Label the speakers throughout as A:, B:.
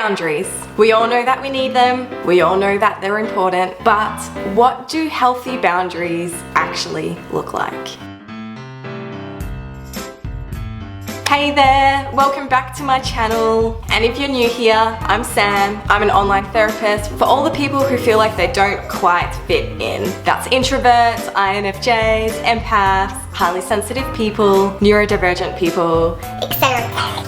A: Boundaries. We all know that we need them, we all know that they're important, but what do healthy boundaries actually look like? Hey there, welcome back to my channel. And if you're new here, I'm Sam. I'm an online therapist for all the people who feel like they don't quite fit in. That's introverts, INFJs, empaths, highly sensitive people, neurodivergent people, etc.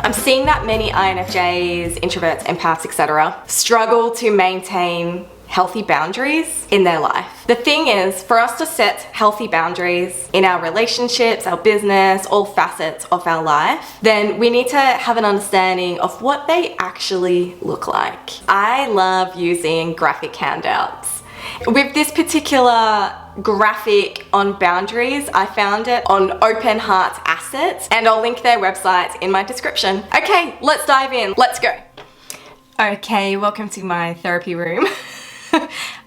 A: I'm seeing that many INFJs, introverts, empaths, etc. struggle to maintain healthy boundaries in their life. The thing is, for us to set healthy boundaries in our relationships, our business, all facets of our life, then we need to have an understanding of what they actually look like. I love using graphic handouts. With this particular graphic on boundaries, I found it on Open Heart Assets, and I'll link their website in my description. Okay, let's dive in. Let's go. Okay, welcome to my therapy room.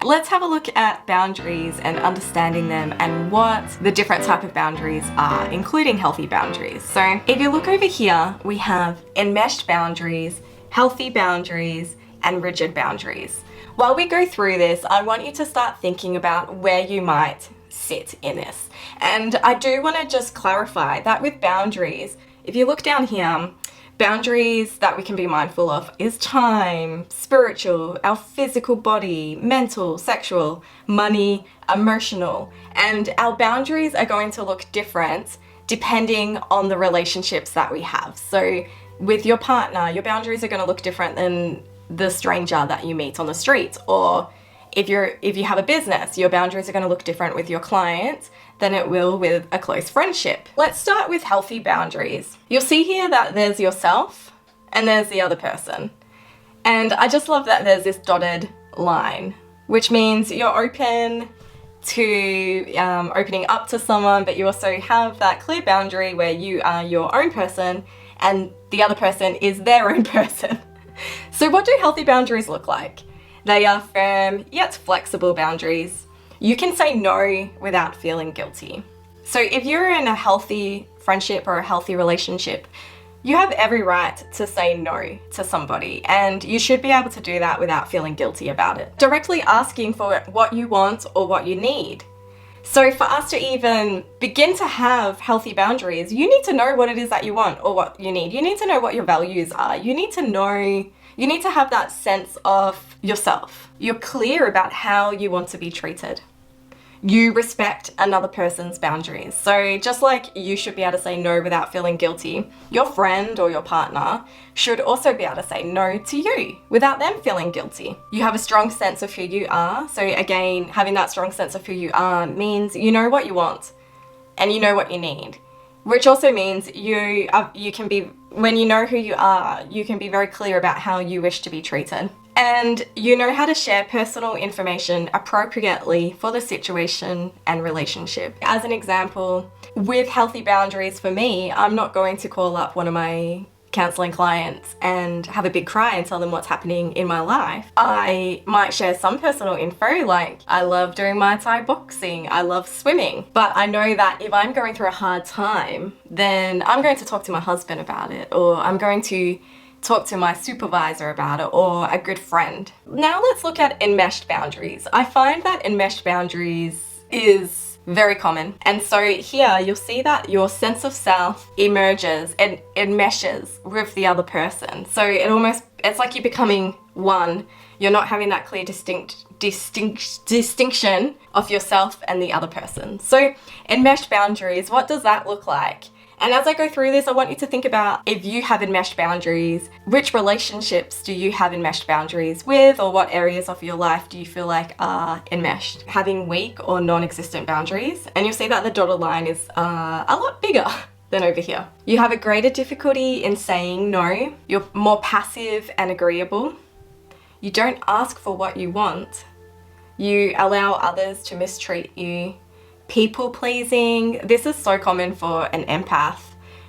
A: Let's have a look at boundaries and understanding them and what the different type of boundaries are, including healthy boundaries. So if you look over here, we have enmeshed boundaries, healthy boundaries, and rigid boundaries. While we go through this, I want you to start thinking about where you might sit in this. And I do want to just clarify that with boundaries, if you look down here, boundaries that we can be mindful of is time, spiritual, our physical body, mental, sexual, money, emotional. And our boundaries are going to look different depending on the relationships that we have. So with your partner, your boundaries are going to look different than the stranger that you meet on the street. Or if you have a business, your boundaries are going to look different with your client than it will with a close friendship. Let's start with healthy boundaries. You'll see here that there's yourself and there's the other person. And I just love that there's this dotted line, which means you're open to opening up to someone, but you also have that clear boundary where you are your own person and the other person is their own person. So what do healthy boundaries look like? They are firm yet flexible boundaries. You can say no without feeling guilty. So if you're in a healthy friendship or a healthy relationship, you have every right to say no to somebody, and you should be able to do that without feeling guilty about it. Directly asking for what you want or what you need. So for us to even begin to have healthy boundaries, you need to know what it is that you want or what you need. You need to know what your values are. You need to have that sense of yourself. You're clear about how you want to be treated. You respect another person's boundaries. So just like you should be able to say no without feeling guilty, your friend or your partner should also be able to say no to you without them feeling guilty. You have a strong sense of who you are. So again, having that strong sense of who you are means you know what you want and you know what you need. Which also means you can be, when you know who you are, you can be very clear about how you wish to be treated. And you know how to share personal information appropriately for the situation and relationship. As an example, with healthy boundaries for me, I'm not going to call up one of my counselling clients and have a big cry and tell them what's happening in my life. I might share some personal info, like I love doing Muay Thai boxing, I love swimming, but I know that if I'm going through a hard time, then I'm going to talk to my husband about it, or I'm going to talk to my supervisor about it, or a good friend. Now let's look at enmeshed boundaries. I find that enmeshed boundaries is very common. And so here you'll see that your sense of self emerges and it meshes with the other person. So it's like you're becoming one. You're not having that clear distinction of yourself and the other person. So enmeshed boundaries, what does that look like? And as I go through this, I want you to think about if you have enmeshed boundaries, which relationships do you have enmeshed boundaries with, or what areas of your life do you feel like are enmeshed? Having weak or non-existent boundaries, and you'll see that the dotted line is a lot bigger than over here. You have a greater difficulty in saying no. You're more passive and agreeable. You don't ask for what you want. You allow others to mistreat you. People pleasing. This is so common for an empath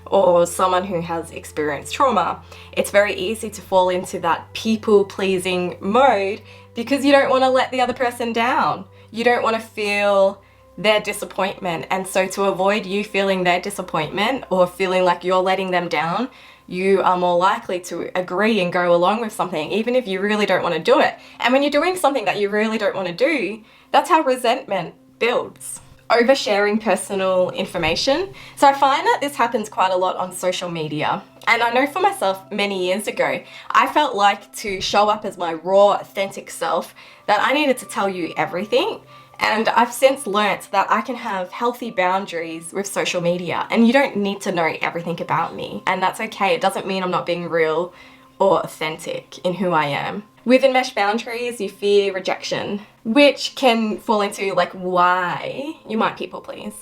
A: or someone who has experienced trauma. It's very easy to fall into that people pleasing mode because you don't want to let the other person down. You don't want to feel their disappointment. And so to avoid you feeling their disappointment or feeling like you're letting them down, you are more likely to agree and go along with something, even if you really don't want to do it. And when you're doing something that you really don't want to do, that's how resentment builds. Oversharing personal information. So I find that this happens quite a lot on social media. And I know for myself, many years ago, I felt like to show up as my raw, authentic self, that I needed to tell you everything. And I've since learnt that I can have healthy boundaries with social media, and you don't need to know everything about me. And that's okay. It doesn't mean I'm not being real or authentic in who I am. With enmeshed boundaries, you fear rejection, which can fall into like why you might people please.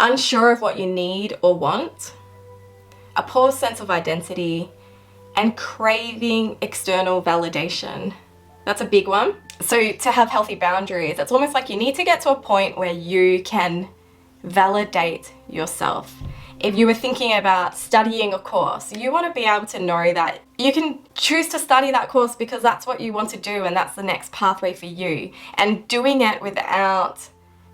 A: Unsure of what you need or want, a poor sense of identity, and craving external validation. That's a big one. So to have healthy boundaries, it's almost like you need to get to a point where you can validate yourself. If you were thinking about studying a course, you want to be able to know that you can choose to study that course because that's what you want to do and that's the next pathway for you, and doing it without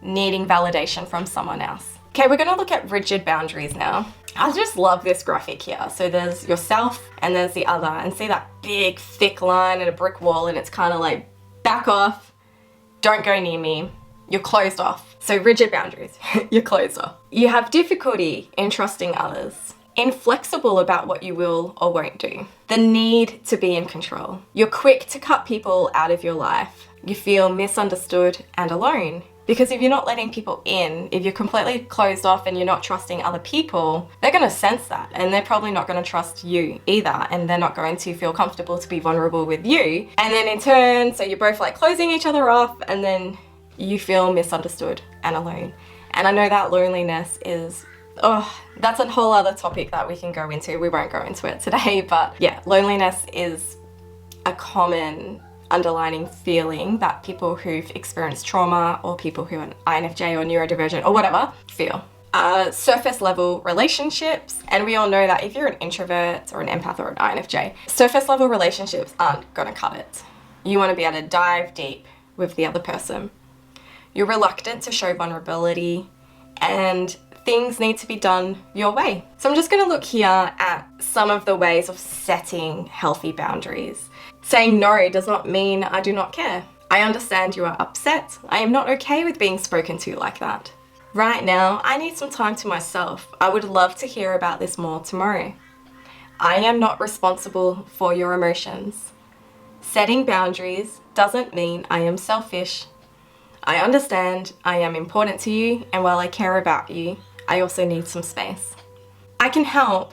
A: needing validation from someone else. Okay, we're going to look at rigid boundaries now. I just love this graphic here. So there's yourself and there's the other, and see that big thick line and a brick wall, and it's kind of like back off, don't go near me. You're closed off. So rigid boundaries, you're closed off. You have difficulty in trusting others, inflexible about what you will or won't do, the need to be in control. You're quick to cut people out of your life. You feel misunderstood and alone. Because if you're not letting people in, if you're completely closed off and you're not trusting other people, they're going to sense that, and they're probably not going to trust you either, and they're not going to feel comfortable to be vulnerable with you. And then in turn, so you're both like closing each other off, and then you feel misunderstood and alone. And I know that loneliness is, that's a whole other topic that we can go into. We won't go into it today, but yeah, loneliness is a common underlining feeling that people who've experienced trauma or people who are INFJ or neurodivergent or whatever feel. Surface level relationships, and we all know that if you're an introvert or an empath or an INFJ, surface level relationships aren't gonna cut it. You want to be able to dive deep with the other person. You're reluctant to show vulnerability, and things need to be done your way. So I'm just going to look here at some of the ways of setting healthy boundaries. Saying no does not mean I do not care. I understand you are upset. I am not okay with being spoken to like that. Right now, I need some time to myself. I would love to hear about this more tomorrow. I am not responsible for your emotions. Setting boundaries doesn't mean I am selfish. I understand I am important to you, and while I care about you, I also need some space. I can help,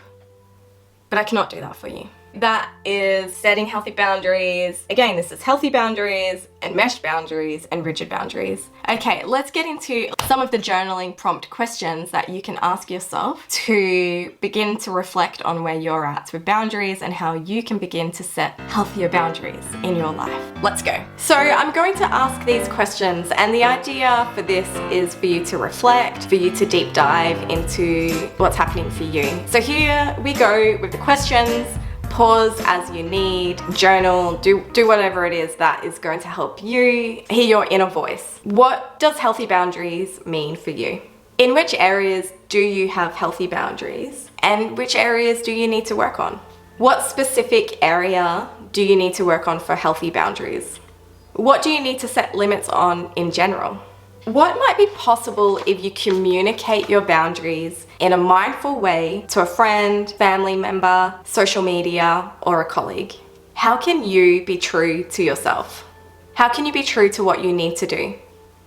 A: but I cannot do that for you. That is setting healthy boundaries. Again, this is healthy boundaries, enmeshed boundaries, and rigid boundaries. Okay, let's get into some of the journaling prompt questions that you can ask yourself to begin to reflect on where you're at with boundaries and how you can begin to set healthier boundaries in your life. Let's go. So I'm going to ask these questions, and the idea for this is for you to reflect, for you to deep dive into what's happening for you. So here we go with the questions. Pause as you need, journal, do whatever it is that is going to help you hear your inner voice. What does healthy boundaries mean for you? In which areas do you have healthy boundaries? And which areas do you need to work on? What specific area do you need to work on for healthy boundaries? What do you need to set limits on in general? What might be possible if you communicate your boundaries in a mindful way to a friend, family member, social media, or a colleague? How can you be true to yourself? How can you be true to what you need to do?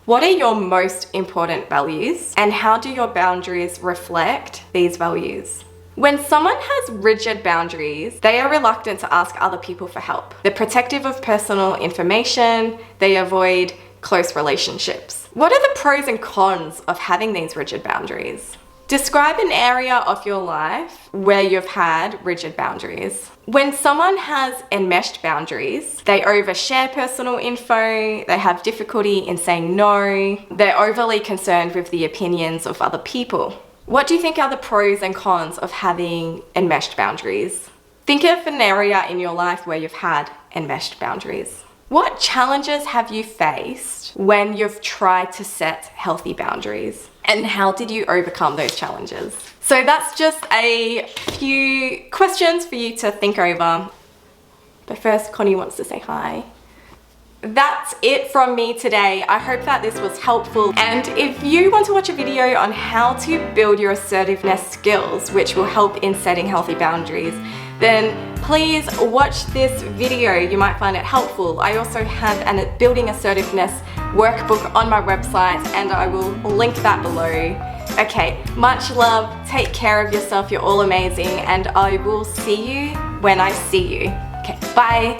A: What are your most important values, and how do your boundaries reflect these values? When someone has rigid boundaries, they are reluctant to ask other people for help. They're protective of personal information. They avoid close relationships. What are the pros and cons of having these rigid boundaries? Describe an area of your life where you've had rigid boundaries. When someone has enmeshed boundaries, they overshare personal info, they have difficulty in saying no, they're overly concerned with the opinions of other people. What do you think are the pros and cons of having enmeshed boundaries? Think of an area in your life where you've had enmeshed boundaries. What challenges have you faced when you've tried to set healthy boundaries? And how did you overcome those challenges? So that's just a few questions for you to think over. But first, Connie wants to say hi. That's it from me today. I hope that this was helpful. And if you want to watch a video on how to build your assertiveness skills, which will help in setting healthy boundaries, then please watch this video. You might find it helpful. I also have a Building Assertiveness Workbook on my website, and I will link that below. Okay, much love. Take care of yourself. You're all amazing, and I will see you when I see you. Okay, bye.